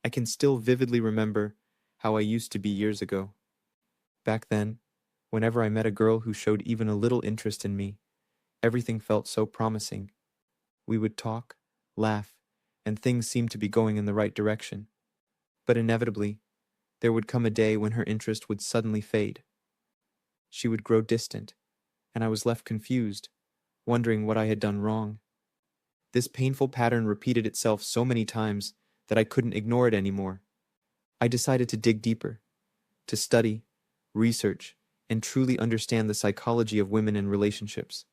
I can still vividly remember how I used to be years ago. Back then, whenever I met a girl who showed even a little interest in me, everything felt so promising. We would talk, laugh, and things seemed to be going in the right direction. But inevitably, there would come a day when her interest would suddenly fade. She would grow distant, and I was left confused, wondering what I had done wrong. This painful pattern repeated itself so many times that I couldn't ignore it anymore. I decided to dig deeper, to study, research, and truly understand the psychology of women and relationships.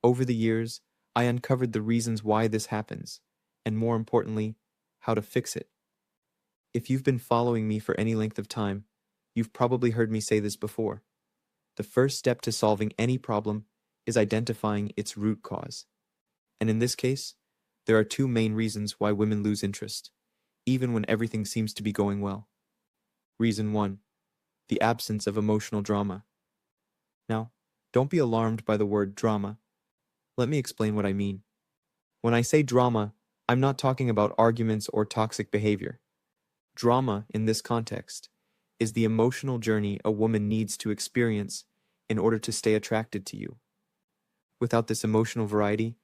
Over the years, I uncovered the reasons why this happens, and more importantly, how to fix it. If you've been following me for any length of time, you've probably heard me say this before. The first step to solving any problem is identifying its root cause. And in this case, there are two main reasons why women lose interest, even when everything seems to be going well. Reason 1. The absence of emotional drama. Now, don't be alarmed by the word drama. Let me explain what I mean. When I say drama, I'm not talking about arguments or toxic behavior. Drama, in this context, is the emotional journey a woman needs to experience in order to stay attracted to you. Without this emotional variety,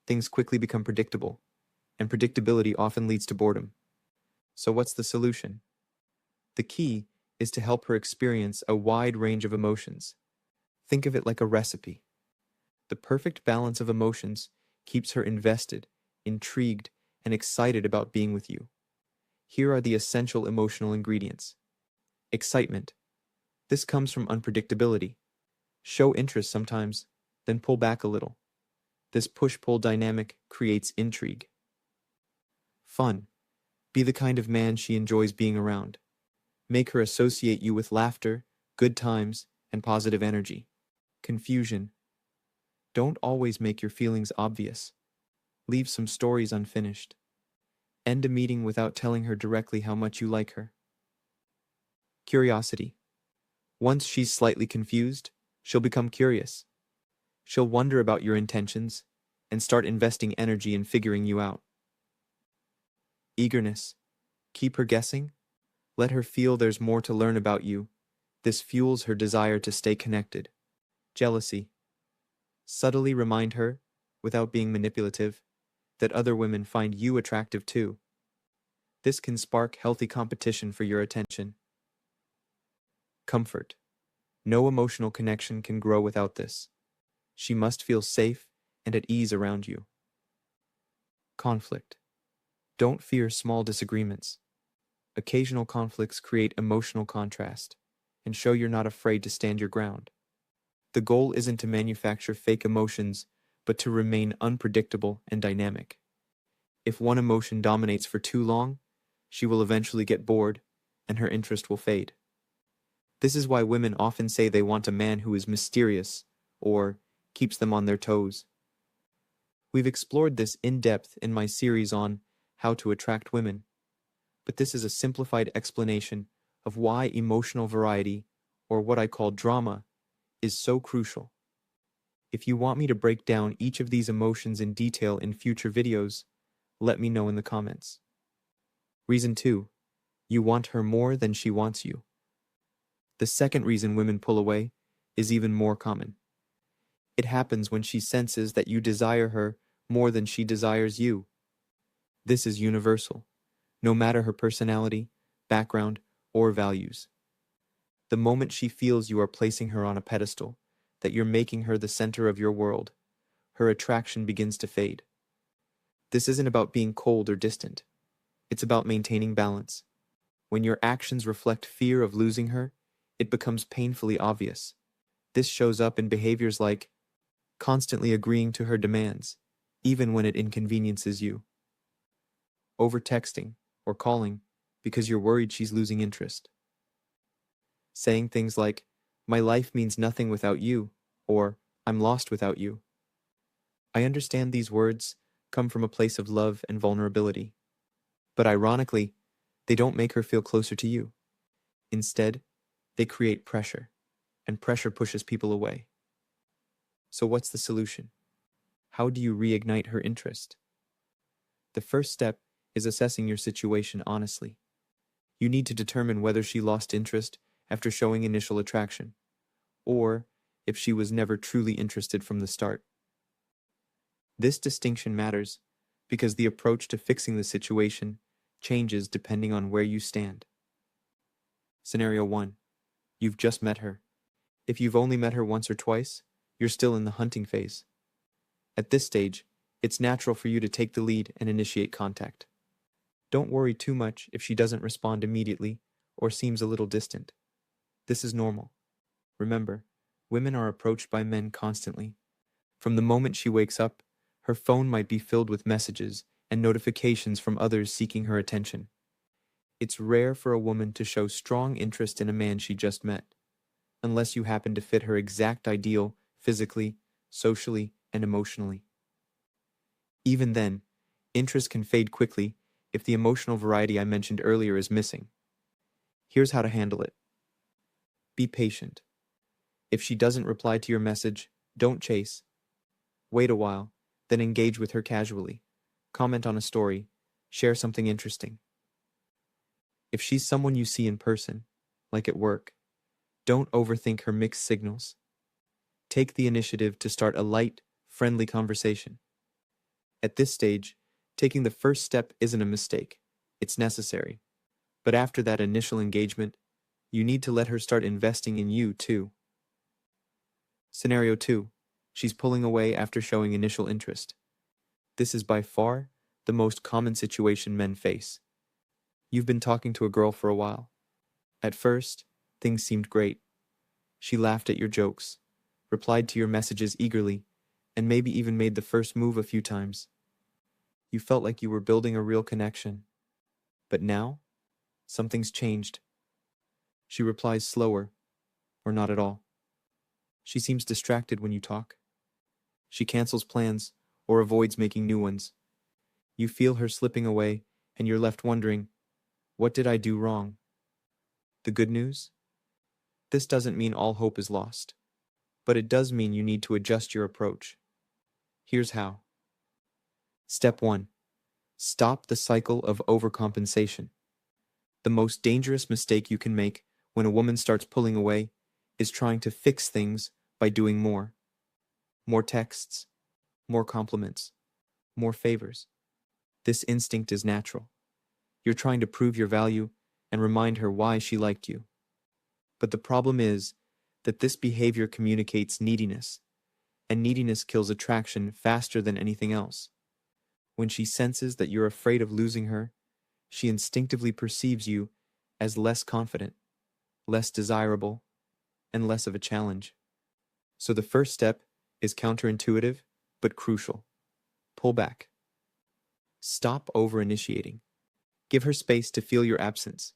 things quickly become predictable, and predictability often leads to boredom. So what's the solution? The key is to help her experience a wide range of emotions. Think of it like a recipe. The perfect balance of emotions keeps her invested, intrigued, and excited about being with you. Here are the essential emotional ingredients. Excitement. This comes from unpredictability. Show interest sometimes, then pull back a little. This push-pull dynamic creates intrigue. Fun. Be the kind of man she enjoys being around. Make her associate you with laughter, good times, and positive energy. Confusion. Don't always make your feelings obvious. Leave some stories unfinished. End a meeting without telling her directly how much you like her. Curiosity. Once she's slightly confused, she'll become curious. She'll wonder about your intentions and start investing energy in figuring you out. Eagerness. Keep her guessing. Let her feel there's more to learn about you. This fuels her desire to stay connected. Jealousy. Subtly remind her, without being manipulative, that other women find you attractive too. This can spark healthy competition for your attention. Comfort. No emotional connection can grow without this. She must feel safe and at ease around you. Conflict. Don't fear small disagreements. Occasional conflicts create emotional contrast and show you're not afraid to stand your ground. The goal isn't to manufacture fake emotions, but to remain unpredictable and dynamic. If one emotion dominates for too long, she will eventually get bored and her interest will fade. This is why women often say they want a man who is mysterious or keeps them on their toes. We've explored this in depth in my series on how to attract women, but this is a simplified explanation of why emotional variety, or what I call drama, is so crucial. If you want me to break down each of these emotions in detail in future videos, let me know in the comments. Reason 2. You want her more than she wants you. The second reason women pull away is even more common. It happens when she senses that you desire her more than she desires you. This is universal, no matter her personality, background, or values. The moment she feels you are placing her on a pedestal, that you're making her the center of your world, her attraction begins to fade. This isn't about being cold or distant. It's about maintaining balance. When your actions reflect fear of losing her, it becomes painfully obvious. This shows up in behaviors like constantly agreeing to her demands, even when it inconveniences you. Over-texting or calling because you're worried she's losing interest. Saying things like, "My life means nothing without you," or "I'm lost without you." I understand these words come from a place of love and vulnerability. But ironically, they don't make her feel closer to you. Instead, they create pressure, and pressure pushes people away. So what's the solution? How do you reignite her interest? The first step is assessing your situation honestly. You need to determine whether she lost interest after showing initial attraction, or if she was never truly interested from the start. This distinction matters because the approach to fixing the situation changes depending on where you stand. Scenario 1. You've just met her. If you've only met her once or twice, you're still in the hunting phase. At this stage, it's natural for you to take the lead and initiate contact. Don't worry too much if she doesn't respond immediately or seems a little distant. This is normal. Remember, women are approached by men constantly. From the moment she wakes up, her phone might be filled with messages and notifications from others seeking her attention. It's rare for a woman to show strong interest in a man she just met, unless you happen to fit her exact ideal physically, socially, and emotionally. Even then, interest can fade quickly if the emotional variety I mentioned earlier is missing. Here's how to handle it. Be patient. If she doesn't reply to your message, don't chase. Wait a while, then engage with her casually. Comment on a story, share something interesting. If she's someone you see in person, like at work, don't overthink her mixed signals. Take the initiative to start a light, friendly conversation. At this stage, taking the first step isn't a mistake. It's necessary. But after that initial engagement, you need to let her start investing in you too. Scenario 2. She's pulling away after showing initial interest. This is by far the most common situation men face. You've been talking to a girl for a while. At first, things seemed great. She laughed at your jokes, replied to your messages eagerly, and maybe even made the first move a few times. You felt like you were building a real connection. But now, something's changed. She replies slower, or not at all. She seems distracted when you talk. She cancels plans or avoids making new ones. You feel her slipping away, and you're left wondering, what did I do wrong? The good news? This doesn't mean all hope is lost, but it does mean you need to adjust your approach. Here's how. Step 1. Stop the cycle of overcompensation. The most dangerous mistake you can make when a woman starts pulling away is trying to fix things by doing more. More texts, more compliments, more favors. This instinct is natural. You're trying to prove your value and remind her why she liked you. But the problem is that this behavior communicates neediness, and neediness kills attraction faster than anything else. When she senses that you're afraid of losing her, she instinctively perceives you as less confident, less desirable, and less of a challenge. So the first step is counterintuitive, but crucial. Pull back. Stop over-initiating. Give her space to feel your absence.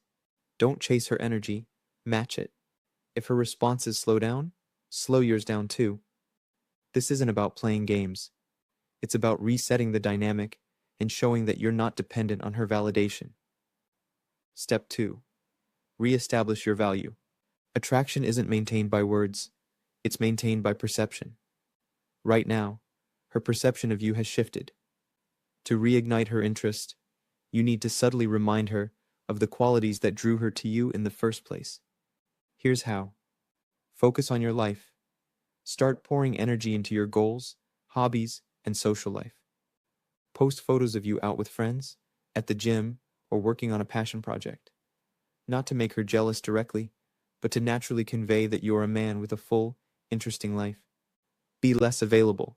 Don't chase her energy, match it. If her responses slow down, slow yours down too. This isn't about playing games. It's about resetting the dynamic and showing that you're not dependent on her validation. Step 2. Re-establish your value. Attraction isn't maintained by words. It's maintained by perception. Right now, her perception of you has shifted. To reignite her interest, you need to subtly remind her of the qualities that drew her to you in the first place. Here's how. Focus on your life. Start pouring energy into your goals, hobbies, and social life. Post photos of you out with friends, at the gym, or working on a passion project. Not to make her jealous directly, but to naturally convey that you're a man with a full, interesting life. Be less available.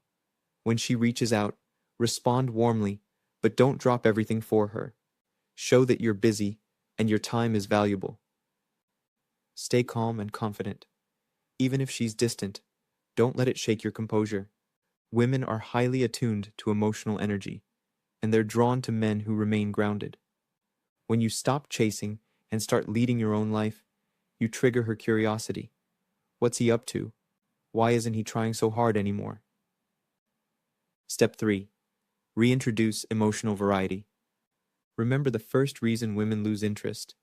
When she reaches out, respond warmly, but don't drop everything for her. Show that you're busy and your time is valuable. Stay calm and confident. Even if she's distant, don't let it shake your composure. Women are highly attuned to emotional energy, and they're drawn to men who remain grounded. When you stop chasing and start leading your own life, you trigger her curiosity. What's he up to? Why isn't he trying so hard anymore? Step 3. Reintroduce emotional variety. Remember the first reason women lose interest: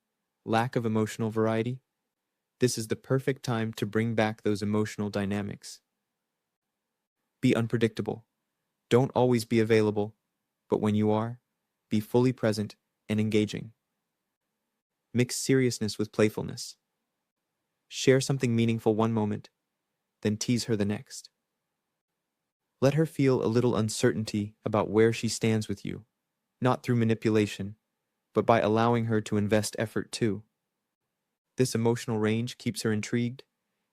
lack of emotional variety? This is the perfect time to bring back those emotional dynamics. Be unpredictable. Don't always be available, but when you are, Be fully present and engaging. Mix seriousness with playfulness. Share something meaningful one moment, then tease her the next. Let her feel a little uncertainty about where she stands with you, not through manipulation, but by allowing her to invest effort too. This emotional range keeps her intrigued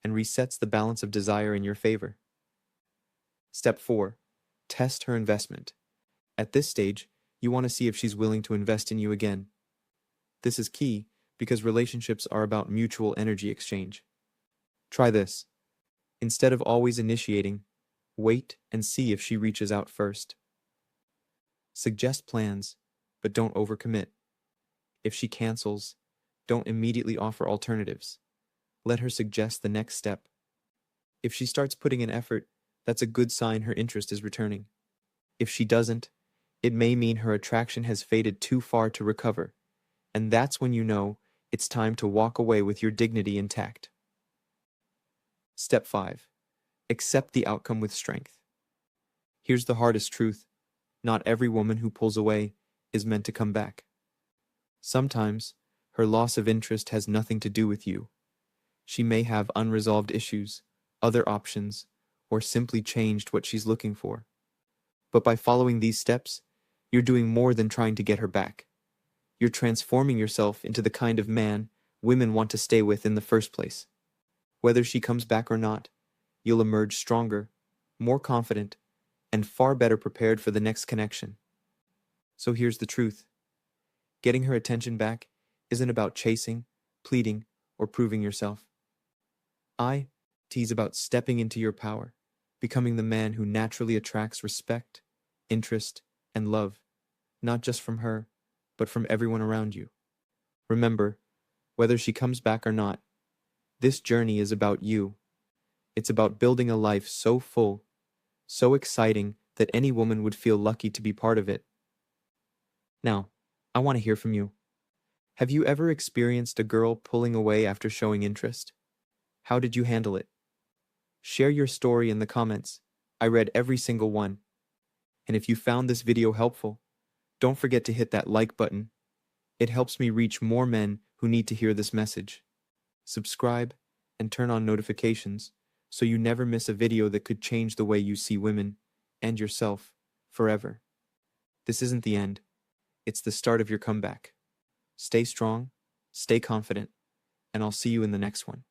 and resets the balance of desire in your favor. Step 4. Test her investment. At this stage, you want to see if she's willing to invest in you again. This is key because relationships are about mutual energy exchange. Try this. Instead of always initiating, wait and see if she reaches out first. Suggest plans, but don't overcommit. If she cancels, don't immediately offer alternatives. Let her suggest the next step. If she starts putting in effort, that's a good sign her interest is returning. If she doesn't, it may mean her attraction has faded too far to recover, and that's when you know it's time to walk away with your dignity intact. Step 5. Accept the outcome with strength. Here's the hardest truth. Not every woman who pulls away is meant to come back. Sometimes, her loss of interest has nothing to do with you. She may have unresolved issues, other options, or simply changed what she's looking for. But by following these steps, you're doing more than trying to get her back. You're transforming yourself into the kind of man women want to stay with in the first place. Whether she comes back or not, you'll emerge stronger, more confident, and far better prepared for the next connection. So here's the truth. Getting her attention back isn't about chasing, pleading, or proving yourself. It's about stepping into your power, becoming the man who naturally attracts respect, interest, and love, not just from her, but from everyone around you. Remember, whether she comes back or not, this journey is about you. It's about building a life so full, so exciting that any woman would feel lucky to be part of it. Now, I want to hear from you. Have you ever experienced a girl pulling away after showing interest? How did you handle it? Share your story in the comments. I read every single one. And if you found this video helpful, don't forget to hit that like button. It helps me reach more men who need to hear this message. Subscribe and turn on notifications so you never miss a video that could change the way you see women and yourself forever. This isn't the end. It's the start of your comeback. Stay strong, stay confident, and I'll see you in the next one.